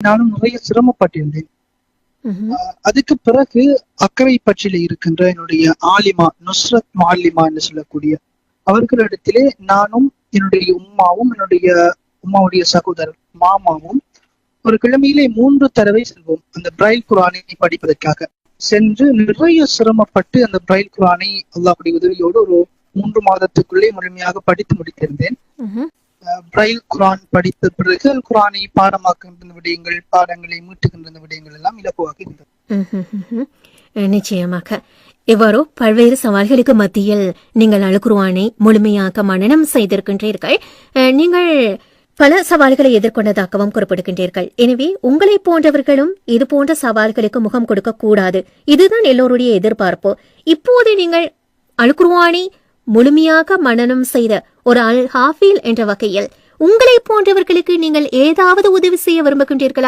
நானும் நிறைய சிரமப்பட்டிருந்தேன். அதுக்கு பிறகு அக்கறை பற்றில இருக்கின்ற என்னுடைய ஆலிமா நுஸ்ரத் மாலிமா என்று சொல்லக்கூடிய அவர்களிடத்திலே நானும் என்னுடைய உம்மாவும் என்னுடைய உம்மாவுடைய சகோதரர் மாமாவும் ஒரு கிழமையிலே 3 தடவை செல்வோம் அந்த பிரைல் குரானை படிப்பதற்காக. சென்று நிறைய சிரமப்பட்டு அந்த பிரைல் குரானை அல்லாஹ்வுடைய உதவியோடு ஒரு 3 மாதத்துக்குள்ளே முழுமையாக படித்து முடித்திருந்தேன். பிரைல் குரான் படித்த பிறகு குரானை பாடமாக்குகின்ற விடயங்கள், பாடங்களை மீட்டுகின்ற விடயங்கள் எல்லாம் இலகுவாக இருந்தது. நிச்சயமாக எவ்வாறோ பல்வேறு சவால்களுக்கு மத்தியில் நீங்கள் அல் குர்ஆனை முழுமையாக மனனம் செய்திருக்கின்றீர்கள். நீங்கள் பல சவால்களை எதிர்கொண்டதாகவும் குறிப்பிடுகின்றீர்கள். எனவே உங்களை போன்றவர்களும் இது போன்ற சவால்களுக்கு முகம் கொடுக்க கூடாது, இதுதான் எல்லோருடைய எதிர்பார்ப்பு. இப்போது நீங்கள் அல் குர்ஆனை முழுமையாக மனனம் செய்த ஒரு அல் ஹாஃபில் என்ற வகையில் உங்களை போன்றவர்களுக்கு நீங்கள் ஏதாவது உதவி செய்ய விரும்புகின்றீர்களா?